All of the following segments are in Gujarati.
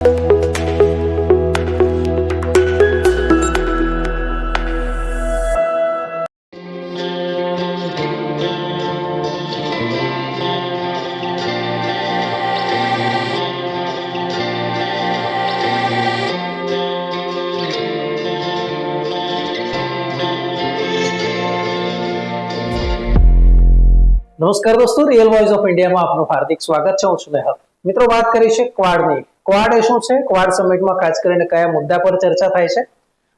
નમસ્કાર દોસ્તો, રિયલ વોઇસ ઓફ ઇન્ડિયામાં આપનું હાર્દિક સ્વાગત છે. હું છું નેહલ. મિત્રો, વાત કરી છે ક્વાડની. ક્વાડ એ શું છે? ક્વાડ સમિટમાં ખાસ કરીને કયા મુદ્દા પર ચર્ચા થાય છે?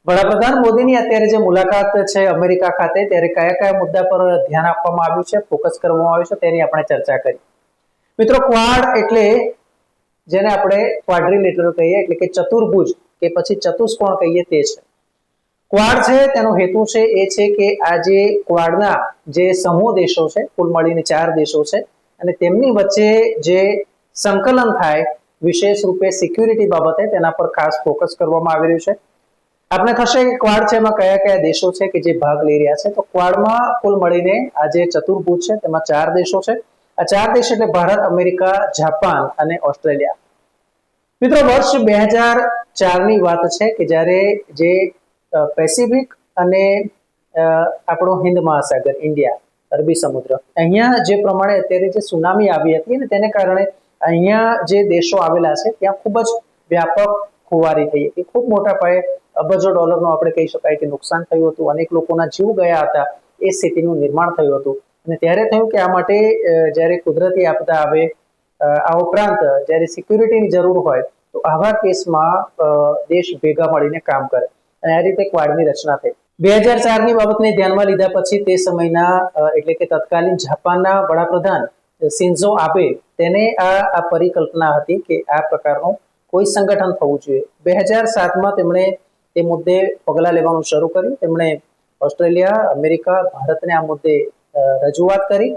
વડાપ્રધાન મોદીની અત્યારે જે મુલાકાત છે અમેરિકા ખાતે, ત્યારે કયા કયા મુદ્દા પર ધ્યાન આપવામાં આવ્યું છે, ફોકસ કરવામાં આવ્યું છે, તેની આપણે ચર્ચા કરી. મિત્રો, ક્વાડ એટલે જેને આપણે ક્વાડ્રિલેટરલ કહીએ, એટલે કે ચતુર્ભુજ કે પછી ચતુષ્કોણ કહીએ તે છે. ક્વાડ છે તેનો હેતુ છે એ છે કે આ જે ક્વાડના જે સમૂહ દેશો છે, કુલ મળીને 4 દેશો છે, અને તેમની વચ્ચે જે સંકલન થાય વિશેષ રૂપે સિક્યુરિટી બાબતે તેના પર ખાસ ફોકસ કરવામાં આવી રહ્યું છે. આપણે થશે કે ક્વાડ છે એમાં કયા કયા દેશો છે કે જે ભાગ લઈ રહ્યા છે. તો ક્વાડમાં કુલ મળીને આ જે ચતુર્ભુજ છે તેમાં 4 દેશો છે. આ 4 દેશ એટલે ભારત, અમેરિકા, જાપાન અને ઓસ્ટ્રેલિયા. મિત્રો, વર્ષ 2004 ની વાત છે કે જ્યારે જે પેસિફિક અને આપણો હિન્દ મહાસાગર, ઇન્ડિયા, અરબી સમુદ્ર, અહીંયા જે પ્રમાણે અત્યારે જે સુનામી આવી હતી ને તેને કારણે અહીંયા જે દેશો આવેલા છે ત્યાં ખૂબ જ વ્યાપક ખુવારી થઈ હતી. ખૂબ મોટા પાયે અબજો ડોલરનું આપણે કહી શકાય કે નુકસાન થયું હતું. અનેક લોકોના જીવ ગયા હતા. એ સ્થિતિનું નિર્માણ થયું હતું. અને ત્યારે થયું કે આ માટે જ્યારે કુદરતી આપદા આવે, આ ઉપરાંત જ્યારે સિક્યુરિટીની જરૂર હોય તો આવા કેસમાં દેશ ભેગા મળીને કામ કરે, અને આ રીતે ક્વાડની રચના થઈ. 2004 ની બાબતને ધ્યાનમાં લીધા પછી તે સમયના એટલે કે તત્કાલીન જાપાનના વડાપ્રધાન શિન્ઝો આબે, તેને આ પરિકલ્પના હતી કે આ પ્રકારનું કોઈ સંગઠન થવું જોઈએ. 2007માં તેમણે તે મુદ્દે પગલાં લેવાનું શરૂ કર્યું. તેમણે ઓસ્ટ્રેલિયા, અમેરિકા, ભારતને આ મુદ્દે રજૂઆત કરી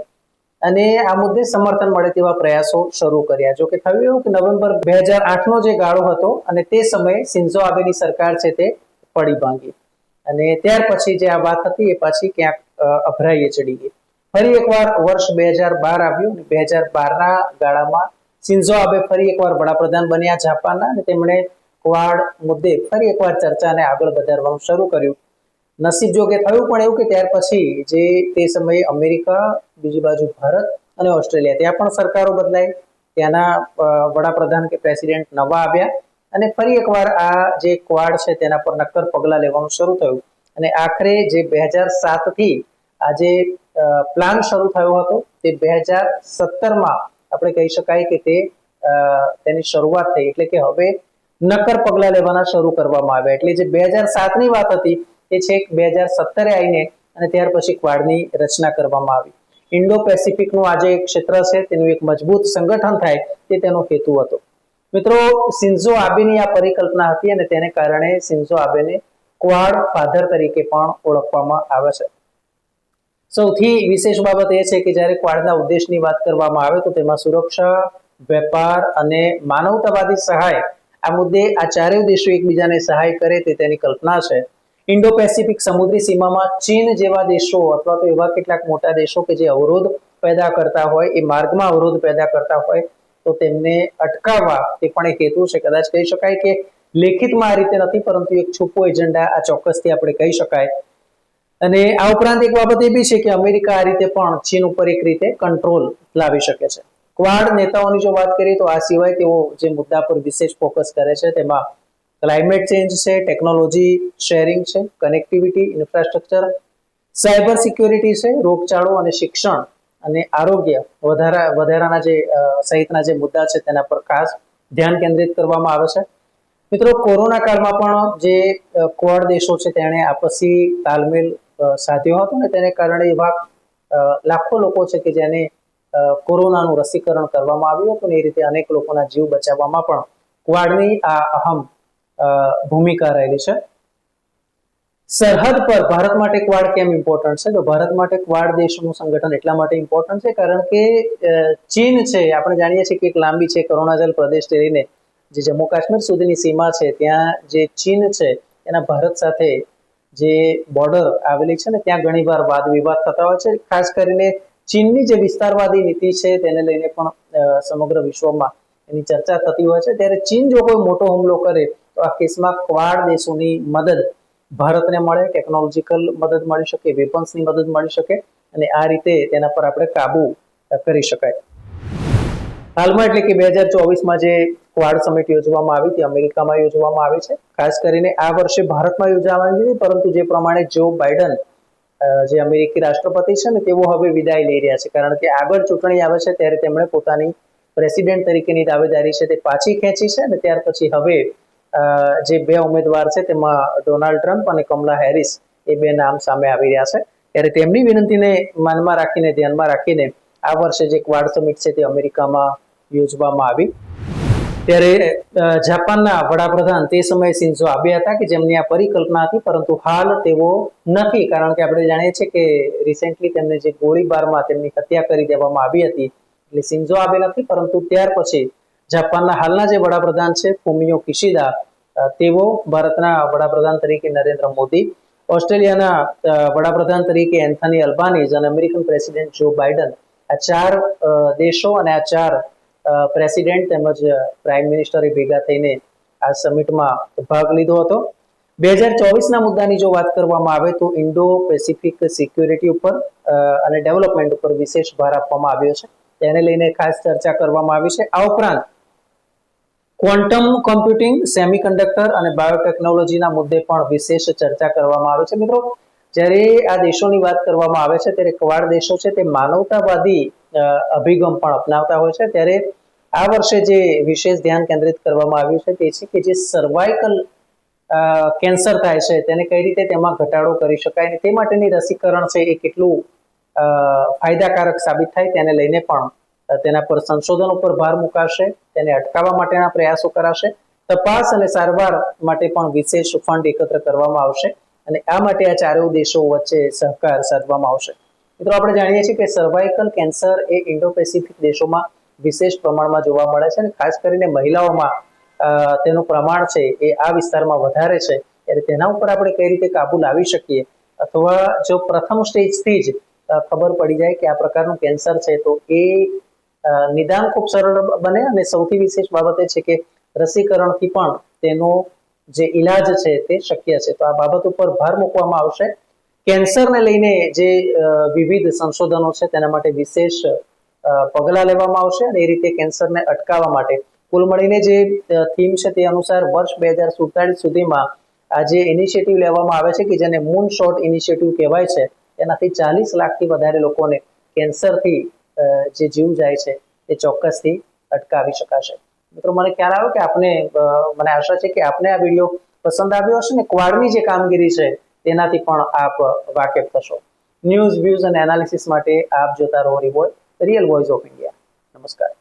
અને આ મુદ્દે સમર્થન મળે તેવા પ્રયાસો શરૂ કર્યા. જો કે થયું એવું કે નવેમ્બર 2008નો જે ગાળો હતો અને તે સમયે શિન્ઝો આબેની સરકાર છે તે પડી ભાંગી, અને ત્યાર પછી જે આ વાત હતી એ પાછી ક્યાંક અભરાઈએ ચડી ગઈ. ફરી એકવાર વર્ષ 2012 આવ્યું અને 2012ના ગાળામાં શિન્ઝો આબે ફરી એકવાર વડાપ્રધાન બન્યા જાપાનના, અને તેમણે ક્વાડ મુદ્દે ફરી એકવાર ચર્ચાને આગળ વધારવાનું શરૂ કર્યું. નસીબ જોગે થયું પણ એવું કે ત્યાર પછી જે તે સમયે અમેરિકા, બીજી બાજુ ભારત અને ઓસ્ટ્રેલિયા, ત્યાં પણ સરકારો બદલાઈ, ત્યાંના વડાપ્રધાન કે પ્રેસિડેન્ટ નવા આવ્યા, અને ફરી એકવાર આ જે ક્વાડ છે તેના પર નક્કર પગલાં લેવાનું શરૂ થયું. અને આખરે જે 2007 થી આ જે પ્લાન શરૂ થયો હતો તે 2017માં આપણે કહી શકાય કે તેની શરૂઆત થઈ. એટલે કે હવે નક્કર પગલાં લેવાના શરૂ કરવામાં આવ્યા. એટલે જે 2007ની વાત હતી એ છેક 2017 આવીને અને ત્યાર પછી ક્વાડની રચના કરવામાં આવી. ઇન્ડો પેસિફિકનું આ જે ક્ષેત્ર છે તેનું એક મજબૂત સંગઠન થાય તે તેનો હેતુ હતો. મિત્રો, શિન્ઝો આબેની આ પરિકલ્પના હતી અને તેને કારણે શિન્ઝો આબેને ક્વાડ ફાધર તરીકે પણ ઓળખવામાં આવે છે. સૌથી વિશેષ બાબત એ છે કે જ્યારે ક્વાડના ઉદ્દેશની વાત કરવામાં આવે તો તેમાં સુરક્ષા, વેપાર અને માનવતાવાદી સહાય, આ મુદ્દે આ ચારેય દેશો એકબીજાને સહાય કરે તે તેની કલ્પના છે. ઇન્ડો પેસિફિક સમુદ્રી સીમામાં ચીન જેવા દેશો અથવા તો એવા કેટલાક મોટા દેશો કે જે અવરોધ પેદા કરતા હોય, એ માર્ગમાં અવરોધ પેદા કરતા હોય તો તેમને અટકાવવા તે પણ એક હેતુ છે. કદાચ કહી શકાય કે લેખિતમાં આ રીતે નથી, પરંતુ એક છુપો એજન્ડા આ ચોક્કસથી આપણે કહી શકાય. અને આ ઉપરાંત એક બાબત એ બી છે કે અમેરિકા આ રીતે પણ ચીન ઉપર એક રીતે કંટ્રોલ લાવી શકે છે. ક્વાડ નેતાઓની જો વાત કરીએ તો આ સિવાય તેઓ જે મુદ્દા પર વિશેષ ફોકસ કરે છે તેમાં ક્લાઇમેટ ચેન્જ છે, ટેકનોલોજી શેરિંગ છે, કનેક્ટિવિટી, ઇન્ફ્રાસ્ટ્રક્ચર, સાયબર સિક્યોરિટી છે, રોગચાળો અને શિક્ષણ અને આરોગ્ય વધારાના જે સહિતના જે મુદ્દા છે તેના પર ખાસ ધ્યાન કેન્દ્રિત કરવામાં આવે છે. મિત્રો, કોરોના કાળમાં પણ જે ક્વાડ દેશો છે તેણે આપસી તાલમેલ સાધ્યો હતો અને તેને કારણે એવા લાખો લોકો છે કે જેને કોરોનાનું રસીકરણ કરવામાં આવ્યું હતું, અને એ રીતે અનેક લોકોના જીવ બચાવવામાં પણ ક્વાડની આ અહમ ભૂમિકા રહેલી છે. સરહદ પર ભારત માટે ક્વાડ કેમ ઇમ્પોર્ટન્ટ છે? તો ભારત માટે ક્વાડ દેશોનું સંગઠન એટલા માટે ઇમ્પોર્ટન્ટ છે કારણ કે ચીન છે, આપણે જાણીએ છીએ કે એક લાંબી છે કરુણાચલ પ્રદેશથી લઈને જે જમ્મુ કાશ્મીર સુધીની સીમા છે, ત્યાં જે ચીન છે એના ભારત સાથે જે બોર્ડર આવેલી છે ને ત્યાં ઘણીવાર વાદ વિવાદ થતા હોય છે. ખાસ કરીને ચીનની જે વિસ્તારવાદી નીતિ છે તેને લઈને પણ સમગ્ર વિશ્વમાં એની ચર્ચા થતી હોય છે, ત્યારે ચીન જો કોઈ મોટો હુમલો કરે તો આ કેસમાં ક્વાડ દેશોની મદદ ભારતને મળે, ટેકનોલોજીકલ મદદ મળી શકે, વેપન્સની મદદ મળી શકે અને આ રીતે તેના પર આપણે કાબુ કરી શકાય. હાલમાં એટલે કે 2024માં જે ક્વાડ સમિટ યોજવામાં આવી હતી, અમેરિકામાં યોજવામાં આવી છે. ખાસ કરીને આ વર્ષે ભારતમાં યોજાવાની હતી, પરંતુ જે પ્રમાણે જો બાઇડન જે અમેરિકી રાષ્ટ્રપતિ છે ને તેઓ હવે વિદાય લઈ રહ્યા છે, કારણ કે આગળ ચૂંટણી આવે છે ત્યારે તેમણે પોતાની પ્રેસિડેન્ટ તરીકેની દાવેદારી છે તે પાછી ખેંચી છે અને ત્યાર પછી હવે જે બે ઉમેદવાર છે તેમાં ડોનાલ્ડ ટ્રમ્પ અને કમલા હેરિસ એ બે નામ સામે આવી રહ્યા છે. ત્યારે તેમની વિનંતીને ધ્યાનમાં રાખીને આ વર્ષે જે ક્વાડ સમિટ છે તે અમેરિકામાં યોજવામાં આવી. ત્યારે જાપાનના વડાપ્રધાન તે સમયે શિન્ઝો આબે હતા કે જેમની આ પરિકલ્પના હતી, પરંતુ હાલ તેઓ નથી, કારણ કે આપણે જાણીએ છીએ કે રિસેન્ટલી તેમને જે ગોળીબારમાં તેમની હત્યા કરી દેવામાં આવી હતી, એટલે શિન્ઝો આબે નથી. પરંતુ ત્યાર પછી જાપાનના હાલના જે વડાપ્રધાન છે ફુમિયો કિશિદા, તેઓ ભારતના વડાપ્રધાન તરીકે નરેન્દ્ર મોદી, ઓસ્ટ્રેલિયાના વડાપ્રધાન તરીકે એન્થની અલ્બાનીઝ અને અમેરિકન પ્રેસિડેન્ટ જો બાઇડન, આ ચાર દેશો અને આ ચાર પ્રેસિડેન્ટ તેમજ પ્રાઇમ મિનિસ્ટરે ભેગા થઈને આ સમિટમાં ભાગ લીધો હતો. 2024ના મુદ્દાની જો વાત કરવામાં આવે તો ઇન્ડો પેસિફિક સિક્યુરિટી ઉપર અને ડેવલપમેન્ટ ઉપર વિશેષ ભાર આપવામાં આવ્યો છે, તેને લઈને ખાસ ચર્ચા કરવામાં આવી છે. આ ઉપરાંત ક્વોન્ટમ કોમ્પ્યુટિંગ, સેમિકન્ડક્ટર અને બાયોટેકનોલોજીના મુદ્દે પણ વિશેષ ચર્ચા કરવામાં આવે છે. મિત્રો, જ્યારે આ દેશોની વાત કરવામાં આવે છે ત્યારે ક્વાડ દેશો છે તે માનવતાવાદી અભિગમ પણ અપનાવતા હોય છે. ત્યારે આ વર્ષે જે વિશેષ ધ્યાન કેન્દ્રિત કરવામાં આવ્યું છે તે છે કે જે સર્વાઇકલ કેન્સર થાય છે તેને કઈ રીતે તેમાં ઘટાડો કરી શકાય અને તે માટેની રસીકરણ છે એ કેટલું ફાયદાકારક સાબિત થાય તેને લઈને પણ તેના પર સંશોધન ઉપર ભાર મુકાશે, તેને અટકાવવા માટેના પ્રયાસો કરાશે, તપાસ અને સારવાર માટે પણ વિશેષ ફંડ એકત્ર કરવામાં આવશે અને આ માટે આ ચારેય દેશો વચ્ચે સહકાર સાધવામાં આવશે. મિત્રો, આપણે જાણીએ છીએ કે સર્વાઇકલ કેન્સર એ ઇન્ડો પેસિફિક દેશોમાં વિશેષ પ્રમાણમાં જોવા મળે છે અને ખાસ કરીને મહિલાઓમાં તેનું પ્રમાણ છે એ આ વિસ્તારમાં વધારે છે. ત્યારે તેના ઉપર આપણે કઈ રીતે કાબુ લાવી શકીએ, અથવા જો પ્રથમ સ્ટેજથી જ ખબર પડી જાય કે આ પ્રકારનું કેન્સર છે તો એ નિદાન ખૂબ સરળ બને અને સૌથી વિશેષ બાબત એ છે કે રસીકરણથી પણ તેનો જે ઈલાજ છે તે શક્ય છે. તો આ બાબત ઉપર ભાર મૂકવામાં આવશે. કેન્સરને લઈને જે વિવિધ સંશોધનો છે તેના માટે વિશેષ પગલાં લેવામાં આવશે અને એ રીતે કેન્સરને અટકાવવા માટે કુલ મળીને જે થીમ છે તે અનુસાર વર્ષ 2047 સુધીમાં આ જે ઇનિશિયેટિવ લેવામાં આવે છે કે જેને મૂન શોટ ઇનિશિયેટિવ કહેવાય છે, એનાથી 40 લાખથી વધારે લોકોને કેન્સરથી જે જીવ જાય છે એ ચોક્કસથી અટકાવી શકાશે. મિત્રો, મને ખ્યાલ આવ્યો કે મને આશા છે કે આપને આ વિડીયો પસંદ આવ્યો હશે ને ક્વાડની જે કામગીરી છે તેનાથી પણ આપ વાકેફ થશો. ન્યૂઝ, વ્યૂઝ અને એનાલિસિસ માટે આપ જોતા રહો રિયલ વોઇસ ઓફ ઇન્ડિયા. નમસ્કાર.